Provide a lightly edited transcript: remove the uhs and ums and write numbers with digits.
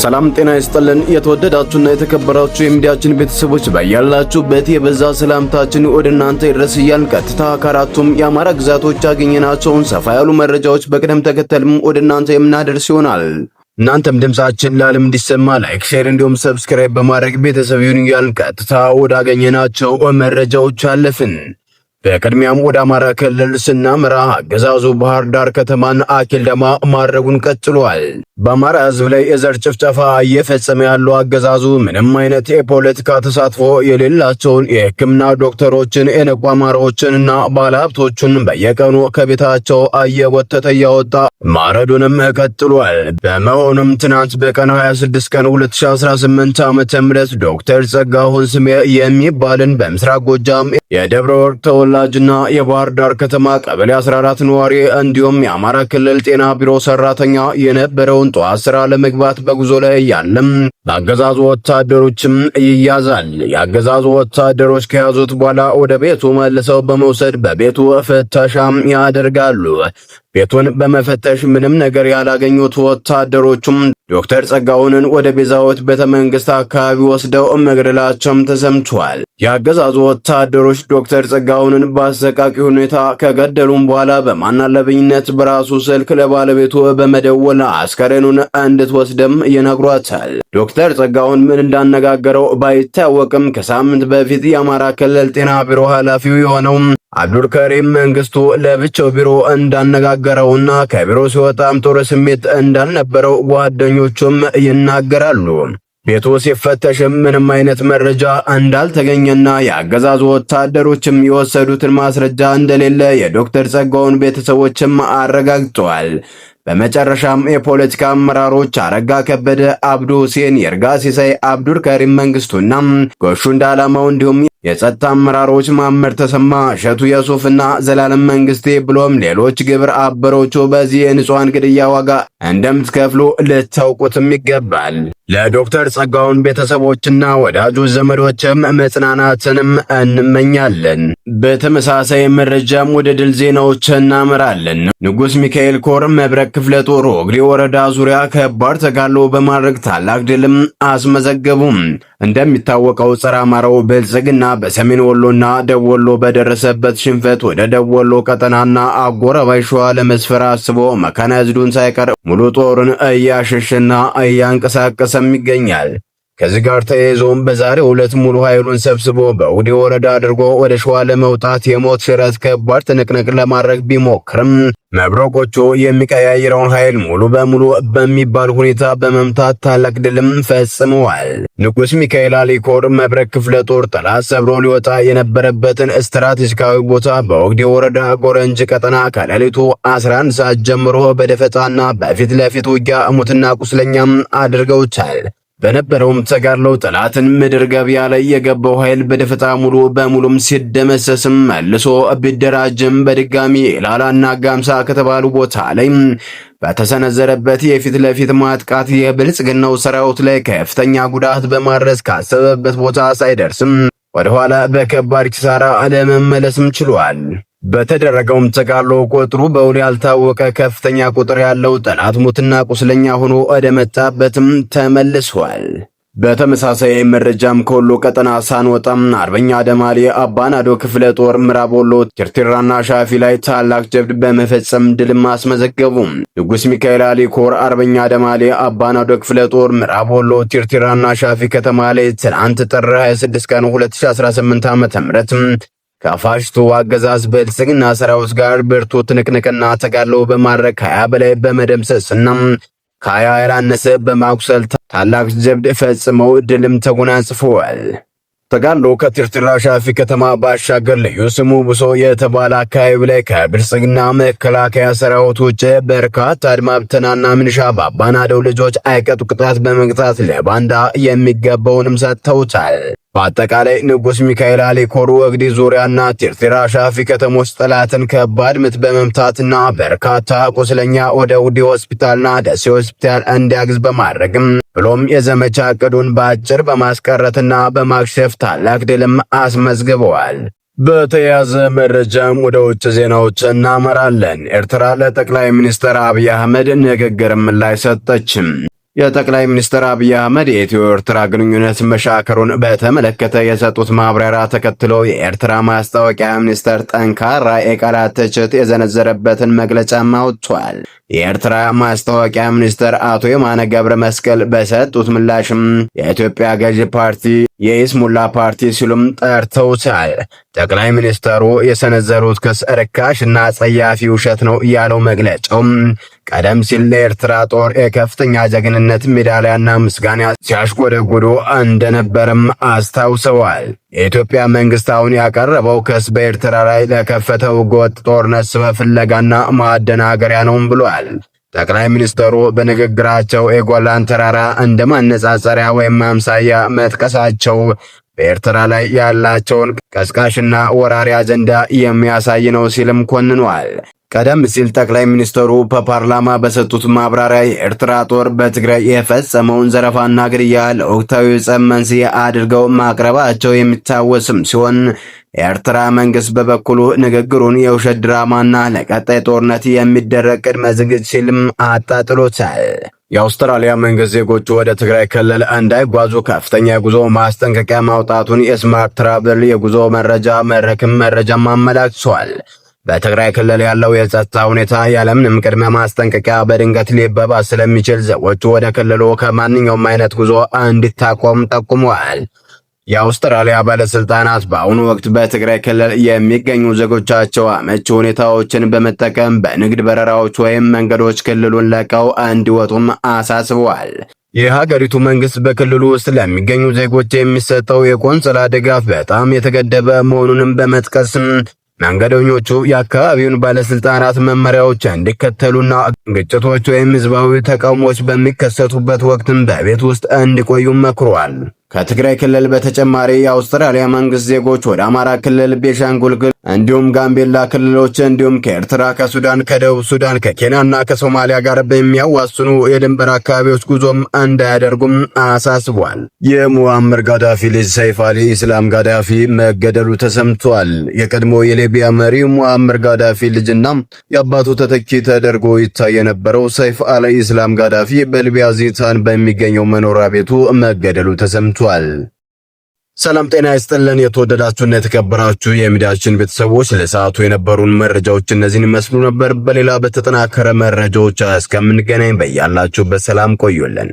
ሰላም ጤና ይስጥልን። የተወደዳችሁና የተከበራችሁ የሚዲያችን ቤተሰቦች በያላችሁበት የበዛ ሰላምታችን ወደ እናንተ ይድረስ እያልን ቀጥታ ከአራቱም የአማራ ግዛቶች ያገኘናቸውን ሰፋ ያሉ መረጃዎች በቅደም ተከተልም ወደ እናንተ የምናደርስ ይሆናል። እናንተም ድምጻችን ለዓለም እንዲሰማ ላይክ፣ ሼር እንዲሁም ሰብስክራይብ በማድረግ ቤተሰብ ይሁኑ እያልን ቀጥታ ወዳገኘናቸው መረጃዎች አለፍን። በቅድሚያም ወደ አማራ ክልል ስናመራ አገዛዙ ባህር ዳር ከተማን አኪልዳማ ማድረጉን ቀጥሏል። በአማራ ሕዝብ ላይ የዘር ጭፍጨፋ እየፈጸመ ያለው አገዛዙ ምንም አይነት የፖለቲካ ተሳትፎ የሌላቸውን የሕክምና ዶክተሮችን፣ የንቁ አማራዎችንና ባለሀብቶችን በየቀኑ ከቤታቸው እየወተተ እያወጣ ማረዱንም ቀጥሏል። በመሆኑም ትናንት በቀን 26 ቀን 2018 ዓ.ም ዶክተር ጸጋሁን ስሜ የሚባልን በምስራቅ ጎጃም የደብረ ወርቅ ተወላጅና የባህር ዳር ከተማ ቀበሌ 14 ነዋሪ እንዲሁም የአማራ ክልል ጤና ቢሮ ሰራተኛ የነበረውን ጠዋት ስራ ለመግባት በጉዞ ላይ ያለም በአገዛዙ ወታደሮችም ይያዛል። የአገዛዙ ወታደሮች ከያዙት በኋላ ወደ ቤቱ መልሰው በመውሰድ በቤቱ ፍተሻም ያደርጋሉ። ቤቱን በመፈተሽ ምንም ነገር ያላገኙት ወታደሮቹም ዶክተር ጸጋሁንን ወደ ቤዛዊት ቤተመንግስት አካባቢ ወስደው መግደላቸውም ተሰምቷል። የአገዛዙ ወታደሮች ዶክተር ጸጋሁንን በአሰቃቂ ሁኔታ ከገደሉም በኋላ በማናለብኝነት በራሱ ስልክ ለባለቤቱ በመደወል አስከሬኑን እንድትወስደም ይነግሯታል። ዶክተር ጸጋሁን ምን እንዳነጋገረው ባይታወቅም ከሳምንት በፊት የአማራ ክልል ጤና ቢሮ ኃላፊው የሆነው አብዱልከሪም መንግስቱ ለብቻው ቢሮ እንዳነጋገረውና ከቢሮ ሲወጣም ጥሩ ስሜት እንዳልነበረው ጓደኞቹም ይናገራሉ። ቤቱ ሲፈተሽም ምንም አይነት መረጃ እንዳልተገኘና የአገዛዙ ወታደሮችም የወሰዱትን ማስረጃ እንደሌለ የዶክተር ጸጋሁን ቤተሰቦችም አረጋግጠዋል። በመጨረሻም የፖለቲካ አመራሮች አረጋ ከበደ፣ አብዱ ሁሴን፣ የርጋ ሲሳይ፣ አብዱልከሪም መንግስቱና ጎሹ እንዳላማው እንዲሁም የጸጥታ አመራሮች ማመር ተሰማ፣ እሸቱ የሱፍና ዘላለም መንግስቴ ብሎም ሌሎች ግብረ አበሮቹ በዚህ የንጹሃን ግድያ ዋጋ እንደምትከፍሉ ልታውቁትም ይገባል። ለዶክተር ጸጋሁን ቤተሰቦችና ወዳጆች ዘመዶችም መጽናናትንም እንመኛለን። በተመሳሳይ መረጃም ወደ ድል ዜናዎች እናመራለን። ንጉስ ሚካኤል ኮር መብረቅ ክፍለ ጦር ወግዴ ወረዳ ዙሪያ ከባድ ተጋድሎ በማድረግ ታላቅ ድልም አስመዘገቡም። እንደሚታወቀው ጸረ አማራው ብልጽግና በሰሜን ወሎና ደቡብ ወሎ በደረሰበት ሽንፈት ወደ ደቡብ ወሎ ቀጠናና አጎራባይ ሸዋ ለመስፈር አስቦ መካናይዝዱን ሳይቀር ሙሉ ጦርን እያሸሸና እያንቀሳቀሰም ይገኛል። ከዚህ ጋር ተያይዞም በዛሬው ዕለት ሙሉ ኃይሉን ሰብስቦ በወግዴ ወረዳ አድርጎ ወደ ሸዋ ለመውጣት የሞት ሽረት ከባድ ትንቅንቅ ለማድረግ ቢሞክርም መብረቆቹ የሚቀያይረውን ኃይል ሙሉ በሙሉ በሚባል ሁኔታ በመምታት ታላቅ ድልም ፈጽመዋል። ንጉስ ሚካኤል አሊ ኮር መብረቅ ክፍለ ጦር ጠላት ሰብሮ ሊወጣ የነበረበትን ስትራቴጂካዊ ቦታ በወግዴ ወረዳ ጎረንጅ ቀጠና ከሌሊቱ 11 ሰዓት ጀምሮ በደፈጣና በፊት ለፊት ውጊያ ሙትና ቁስለኛም አድርገውታል። በነበረውም ተጋድሎ ጠላትን ምድር ገበያ ላይ የገባው ኃይል በደፈጣ ሙሉ በሙሉም ሲደመሰስም መልሶ ቢደራጅም በድጋሚ ላላና ጋምሳ ከተባሉ ቦታ ላይ በተሰነዘረበት የፊት ለፊት ማጥቃት የብልጽግናው ሰራዊት ላይ ከፍተኛ ጉዳት በማድረስ ካሰበበት ቦታ ሳይደርስም ወደኋላ በከባድ ኪሳራ ለመመለስም ችሏል። በተደረገውም ተጋድሎ ቁጥሩ በውል ያልታወቀ ከፍተኛ ቁጥር ያለው ጠላት ሙትና ቁስለኛ ሆኖ ወደ መጣበትም ተመልሷል። በተመሳሳይ መረጃም ከወሎ ቀጠና ሳንወጣም አርበኛ ደማሊ አባናዶ ክፍለ ጦር ምዕራብ ወሎ ቲርቲራና ሻፊ ላይ ታላቅ ጀብድ በመፈጸም ድል ማስመዘገቡ። ንጉስ ሚካኤል አሊ ኮር አርበኛ ደማሊ አባናዶ ክፍለ ጦር ምዕራብ ወሎ ቲርቲራና ሻፊ ከተማ ላይ ትናንት ጥር 26 ቀን 2018 ዓ.ም ከፋሽቱ አገዛዝ ብልጽግና ሰራዊት ጋር ብርቱ ትንቅንቅና ተጋድሎ በማድረግ 20 በላይ በመደምሰስና ከ20 ያላነሰ በማቁሰል ታላቅ ጀብድ ፈጽመው ድልም ተጎናጽፈዋል። ተጋድሎ ከቲርቲራ ሻፊ ከተማ ባሻገር ልዩ ስሙ ብሶ የተባለ አካባቢ ላይ ከብልጽግና መከላከያ ሰራዊት ውጭ በርካታ አድማ ብተናና ምንሻ በአባናደው ልጆች አይቀጡ ቅጣት በመቅጣት ለባንዳ የሚገባውንም ሰጥተውታል። በአጠቃላይ ንጉስ ሚካኤል አሊ ኮር ወግዴ ዙሪያና ቲርቲራ ሻፊ ከተሞች ጠላትን ከባድ ምት በመምታትና በርካታ ቁስለኛ ወደ ውዲ ሆስፒታልና ደሴ ሆስፒታል እንዲያግዝ በማድረግም ብሎም የዘመቻ ዕቅዱን በአጭር በማስቀረትና በማክሸፍ ታላቅ ድልም አስመዝግበዋል። በተያያዘ መረጃም ወደ ውጭ ዜናዎች እናመራለን። ኤርትራ ለጠቅላይ ሚኒስትር አብይ አህመድ ንግግር ምላሽ ሰጠች። የጠቅላይ ሚኒስትር አብይ አህመድ የኢትዮ ኤርትራ ግንኙነት መሻከሩን በተመለከተ የሰጡት ማብራሪያ ተከትሎ የኤርትራ ማስታወቂያ ሚኒስትር ጠንካራ የቃላት ትችት የዘነዘረበትን መግለጫ አውጥቷል። የኤርትራ ማስታወቂያ ሚኒስትር አቶ የማነ ገብረ መስቀል በሰጡት ምላሽም የኢትዮጵያ ገዢ ፓርቲ የይስሙላ ፓርቲ ሲሉም ጠርተውታል። ጠቅላይ ሚኒስትሩ የሰነዘሩት ክስ ርካሽና ጸያፊ ውሸት ነው ያለው መግለጫው ቀደም ሲል ለኤርትራ ጦር የከፍተኛ ጀግንነት ሜዳሊያና ምስጋና ሲያሽጎደጉዱ እንደነበርም አስታውሰዋል። የኢትዮጵያ መንግስት አሁን ያቀረበው ክስ በኤርትራ ላይ ለከፈተው ጎጥ ጦርነት ሰበብ ፍለጋና ማደናገሪያ ነው ብሏል። ጠቅላይ ሚኒስትሩ በንግግራቸው የጎላን ተራራ እንደ ማነጻጸሪያ ወይም ማምሳያ መጥቀሳቸው በኤርትራ ላይ ያላቸውን ቀስቃሽና ወራሪ አጀንዳ የሚያሳይ ነው ሲልም ኮንኗል። ቀደም ሲል ጠቅላይ ሚኒስትሩ በፓርላማ በሰጡት ማብራሪያ የኤርትራ ጦር በትግራይ የፈጸመውን ዘረፋና ግድያ ለወቅታዊ ጸብ መንስኤ አድርገው ማቅረባቸው የሚታወስም ሲሆን የኤርትራ መንግስት በበኩሉ ንግግሩን የውሸት ድራማና ለቀጣይ ጦርነት የሚደረግ ቅድመ ዝግጅት ሲልም አጣጥሎታል። የአውስትራሊያ መንግስት ዜጎቹ ወደ ትግራይ ክልል እንዳይጓዙ ከፍተኛ የጉዞ ማስጠንቀቂያ ማውጣቱን የስማርት ትራቨል የጉዞ መረጃም አመላክቷል። በትግራይ ክልል ያለው የጸጥታ ሁኔታ ያለምንም ቅድመ ማስጠንቀቂያ በድንገት ሊባባስ ስለሚችል ዜጎቹ ወደ ክልሉ ከማንኛውም አይነት ጉዞ እንዲታቆም ጠቁመዋል። የአውስትራሊያ ባለስልጣናት በአሁኑ ወቅት በትግራይ ክልል የሚገኙ ዜጎቻቸው አመቺ ሁኔታዎችን በመጠቀም በንግድ በረራዎች ወይም መንገዶች ክልሉን ለቀው እንዲወጡም አሳስበዋል። የሀገሪቱ መንግስት በክልሉ ውስጥ ለሚገኙ ዜጎች የሚሰጠው የቆንስላ ድጋፍ በጣም የተገደበ መሆኑንም በመጥቀስም መንገደኞቹ የአካባቢውን ባለስልጣናት መመሪያዎች እንዲከተሉና ግጭቶች ወይም ህዝባዊ ተቃውሞዎች በሚከሰቱበት ወቅትም በቤት ውስጥ እንዲቆዩ መክሯል። ከትግራይ ክልል በተጨማሪ የአውስትራሊያ መንግስት ዜጎች ወደ አማራ ክልል፣ ቤንሻንጉል እንዲሁም ጋምቤላ ክልሎች እንዲሁም ከኤርትራ፣ ከሱዳን፣ ከደቡብ ሱዳን፣ ከኬንያና ከሶማሊያ ጋር በሚያዋስኑ የድንበር አካባቢዎች ጉዞም እንዳያደርጉም አሳስቧል። የሙአመር ጋዳፊ ልጅ ሰይፍ አሊ ኢስላም ጋዳፊ መገደሉ ተሰምቷል። የቀድሞ የሊቢያ መሪ ሙአመር ጋዳፊ ልጅና የአባቱ ተተኪ ተደርጎ ይታይ የነበረው ሰይፍ አሊ ኢስላም ጋዳፊ በሊቢያ ዚታን በሚገኘው መኖሪያ ቤቱ መገደሉ ተሰምቷል። ሰላም ጤና ይስጥልን። የተወደዳችሁና የተከበራችሁ የሚዲያችን ቤተሰቦች ለሰዓቱ የነበሩን መረጃዎች እነዚህን ይመስሉ ነበር። በሌላ በተጠናከረ መረጃዎች እስከምንገናኝ በያላችሁበት ሰላም ቆዩልን።